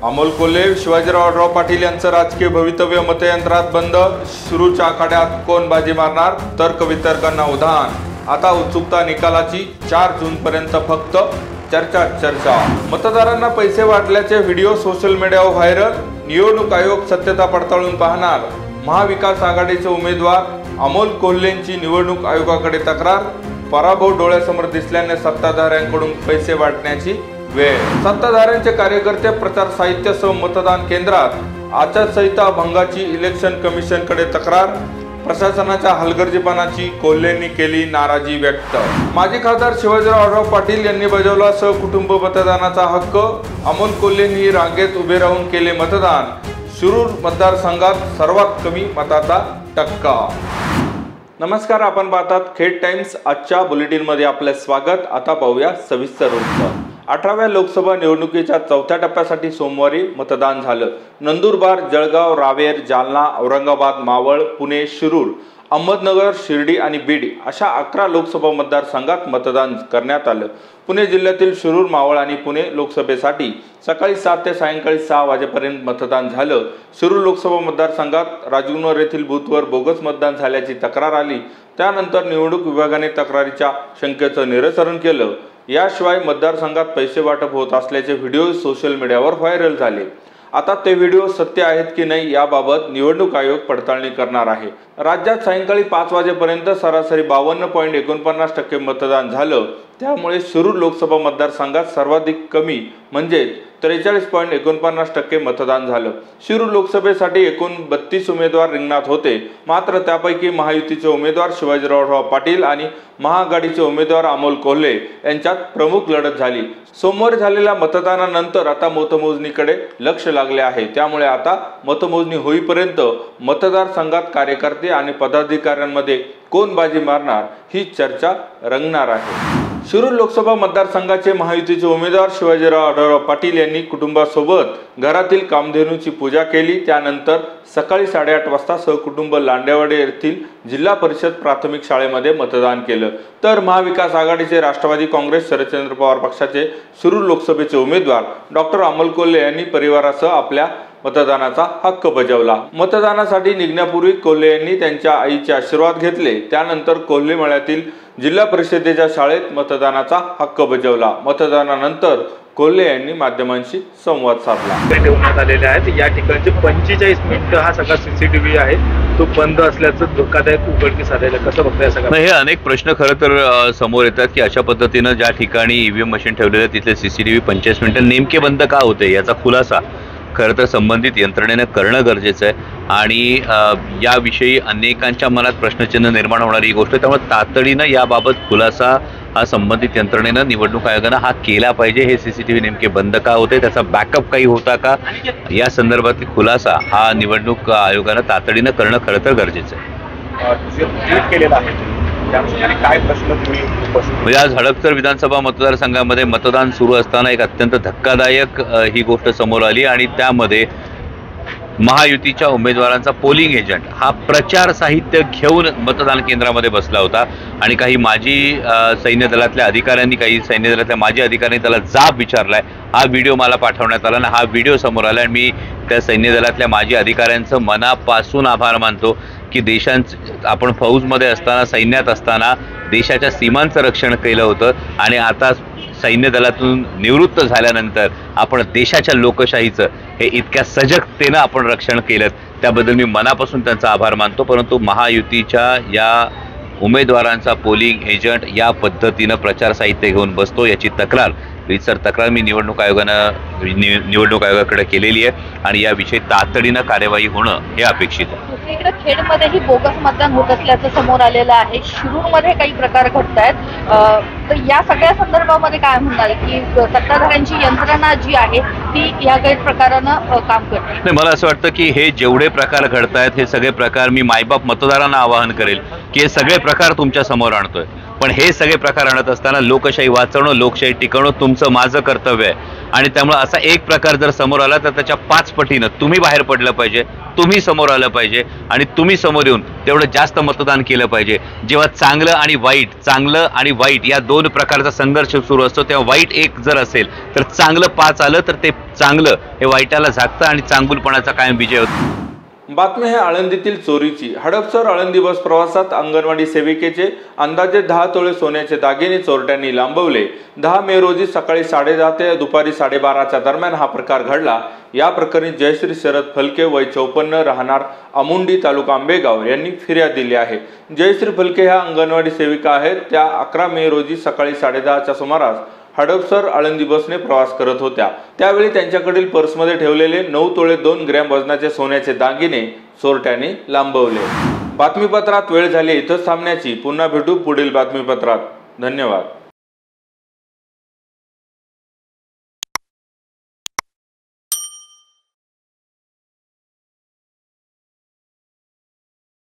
अमोल कोल्हे, शिवाजीराव पाटील यांचं राजकीय भवितव्य मतयंत्रात बंद. शिरूरच्या आखाड्यात कोण बाजी मारणार? तर्कवितर्कांना उधाण. आता उत्सुकता निकालाची. 4 जून पर्यंत फक्त चर्चा. मतदारांना पैसे वाटल्याचे व्हिडिओ सोशल मीडियावर व्हायरल. निवडणूक आयोग सत्यता पडताळून पाहणार. महाविकास आघाडीचे उमेदवार अमोल कोल्हेंची निवडणूक आयोगाकडे तक्रार. पराभव डोळ्यासमोर दिसल्याने सत्ताधाऱ्यांकडून पैसे वाटण्याची वेळ. सत्ताधाऱ्यांचे कार्यकर्ते प्रचार साहित्यासह मतदान केंद्रात. आचारसंहिता भंगाची इलेक्शन कमिशनकडे तक्रार. प्रशासनाच्या हलगर्जीपणाची कोल्हेंनी केली नाराजी व्यक्त. माजी खासदार शिवाजीराव पाटील यांनी बजावला सहकुटुंब मतदानाचा हक्क. अमोल कोल्हेंनी रांगेत उभे राहून केले मतदान. शिरूर मतदारसंघात सर्वात कमी मताचा टक्का. नमस्कार, आपण पाहतात खेड टाइम्स. आजच्या बुलेटिनमध्ये आपले स्वागत. आता पाहूया सविस्तर वृत्त. 18व्या लोकसभा निवडणुकीच्या 4थ्या टप्प्यासाठी सोमवारी मतदान झालं. नंदुरबार, जळगाव, रावेर, जालना, औरंगाबाद, मावळ, पुणे, शिरूर, अहमदनगर, शिर्डी आणि बीड अशा 11 लोकसभा मतदारसंघात मतदान करण्यात आलं. पुणे जिल्ह्यातील शिरूर, मावळ आणि पुणे लोकसभेसाठी सकाळी 7 ते सायंकाळी 6 वाजेपर्यंत मतदान झालं. शिरूर लोकसभा मतदारसंघात राजगुरुनगर येथील बूथवर बोगस मतदान झाल्याची तक्रार आली. त्यानंतर निवडणूक विभागाने तक्रारीच्या शंकेचं निरसन केलं. याशिवाय मतदारसंघात पैसे वाटप होत असल्याचे व्हिडिओ सोशल मीडियावर व्हायरल झाले. आता ते व्हिडिओ सत्य आहेत की नाही याबाबत निवडणूक आयोग पडताळणी करणार आहे. राज्यात सायंकाळी 5 वाजेपर्यंत सरासरी 52.49% मतदान झालं. त्यामुळे शिरूर लोकसभा मतदारसंघात सर्वाधिक कमी म्हणजे 43.49% मतदान झालं. शिरूर लोकसभेसाठी एकूण 32 उमेदवार रिंगणात होते. मात्र त्यापैकी महायुतीचे उमेदवार शिवाजीराव पाटील आणि महाआघाडीचे उमेदवार अमोल कोल्हे यांच्यात प्रमुख लढत झाली. सोमवारी झालेल्या मतदानानंतर आता मतमोजणीकडे लक्ष लागले आहे. त्यामुळे आता मतमोजणी होईपर्यंत मतदारसंघात कार्यकर्ते आणि पदाधिकाऱ्यांमध्ये कोण बाजी मारणार ही चर्चा रंगणार आहे. शिरूर लोकसभा मतदारसंघाचे महायुतीचे उमेदवार शिवाजीराव पाटील यांनी कुटुंबासोबत घरातील कामधेनूची पूजा केली. त्यानंतर सकाळी 8:30 वाजता सहकुटुंब लांडेवाडी येथील जिल्हा परिषद प्राथमिक शाळेमध्ये मतदान केलं. तर महाविकास आघाडीचे राष्ट्रवादी काँग्रेस शरदचंद्र पवार पक्षाचे शिरूर लोकसभेचे उमेदवार डॉक्टर अमोल कोल्हे यांनी परिवारासह आपल्या मतदानाचा हक्क बजावला. मतदानासाठी निघण्यापूर्वी कोल्हे यांनी त्यांच्या आईचे आशीर्वाद घेतले. त्यानंतर कोल्हे मळ्यातील जिल्हा परिषदेच्या शाळेत मतदानाचा हक्क बजावला. मतदानानंतर कोल्हे यांनी माध्यमांशी संवाद साधला. ठेवण्यात आलेले आहेत. या ठिकाणचे 45 मिनिटं हा सगळा सीसीटीव्ही आहे तो बंद असल्याचं धोकादायक उघडकीस आलेलं. कसं बघताय सगळं? हे अनेक प्रश्न खरं तर समोर येतात की अशा पद्धतीनं ज्या ठिकाणी ईव्हीएम मशीन ठेवलेलं आहे तिथले सीसीटीव्ही 45 मिनिटं नेमके बंद का होते याचा खुलासा खरं तर संबंधित यंत्रणेनं करणं गरजेचं आहे. आणि याविषयी अनेकांच्या मनात प्रश्नचिन्ह निर्माण होणारी ही गोष्ट. त्यामुळे तातडीनं याबाबत खुलासा हा संबंधित यंत्रणेनं निवडणूक आयोगानं हा केला पाहिजे. हे सीसीटीव्ही नेमके बंद का होते, त्याचा बॅकअप काही होता का, या संदर्भातील खुलासा हा निवडणूक आयोगानं तातडीनं करणं खरं तर गरजेचं आहे. म्हणजे आज हडपसर विधानसभा मतदारसंघामध्ये मतदान सुरू असताना एक अत्यंत धक्कादायक ही गोष्ट समोर आली. आणि त्यामध्ये महायुतीच्या उमेदवारांचा पोलिंग एजंट हा प्रचार साहित्य घेऊन मतदान केंद्रामध्ये बसला होता. आणि काही माजी सैन्य दलातल्या अधिकाऱ्यांनी, काही सैन्य दलातल्या माजी अधिकाऱ्यांनी त्याला जाब विचारलाय. हा व्हिडिओ मला पाठवण्यात आला आणि हा व्हिडिओ समोर आला. आणि मी त्या सैन्य दलातल्या माजी अधिकाऱ्यांचं मनापासून आभार मानतो की आपण फौजमध्ये असताना, सैन्यात असताना देशाच्या सीमांचं रक्षण केलं होतं. आणि आता सैन्य दलातून निवृत्त झाल्यानंतर आपण देशाच्या लोकशाहीचं हे इतक्या सजगतेनं आपण रक्षण केलं. त्याबद्दल मी मनापासून त्यांचा आभार मानतो. परंतु महायुतीच्या या उमेदवारांचा पोलिंग एजंट या पद्धतीनं प्रचार साहित्य घेऊन बसतो याची रीतसर तक्रार मी निवडणूक आयोगाकडे केलेली आहे. आणि याविषयी तातडीनं कार्यवाही होणं हे अपेक्षित आहे. दुसरीकडे खेडमध्येही बोगस मतदान होत असल्याचं समोर आलेलं आहे. शिरूरमध्ये काही प्रकार घडत आहेत. तर या सगळ्या संदर्भामध्ये काय म्हणणार की सत्ताधाऱ्यांची यंत्रणा जी आहे ती या गैरप्रकारानं काम करते? नाही, मला असं वाटतं की हे जेवढे प्रकार घडत आहेत हे सगळे प्रकार मी मायबाप मतदारांना आवाहन करेल की हे सगळे प्रकार तुमच्या समोर आणतोय. पण हे सगळे प्रकार आणत असताना लोकशाही वाचवणं, लोकशाही टिकवणं तुमचं माझं कर्तव्य आहे. आणि त्यामुळे असा एक प्रकार जर समोर आला तर त्याच्या 5 पटीनं तुम्ही बाहेर पडलं पाहिजे, तुम्ही समोर आलं पाहिजे आणि तुम्ही समोर येऊन तेवढं जास्त मतदान केलं पाहिजे. जेव्हा चांगलं आणि वाईट या 2 प्रकारचा संघर्ष सुरू असतो तेव्हा वाईट एक जर असेल तर चांगलं 5 आलं तर ते चांगलं हे वाईटाला झाकतं आणि चांगुलपणाचा कायम विजय होतो. बातमी आहे आळंदीतील चोरीची. हडपसर आळंदी बस प्रवासात अंगणवाडी सेविकेचे अंदाजे 10 तोळे सोन्याचे दागिने चोरट्यांनी लांबवले. 10 मे रोजी सकाळी 10:30 ते दुपारी 12:30च्या दरम्यान हा प्रकार घडला. या प्रकरणी जयश्री शरद फलके वय 54 राहणार अमुंडी तालुका आंबेगाव यांनी फिर्याद दिली आहे. जयश्री फलके ह्या अंगणवाडी सेविका आहेत. त्या 11 मे रोजी सकाळी 10:30च्या सुमारास हडपसर आळंदी बसने प्रवास करत होत्या. त्यावेळी त्यांच्याकडील पर्समध्ये ठेवलेले 9 तोळे 2 ग्रॅम वजनाचे सोन्याचे दागिने चोरट्यांनी लांबवले. बातमीपत्रात वेळ झाली इथंच थांबण्याची. पुन्हा भेटू पुढील बातमीपत्रात. धन्यवाद.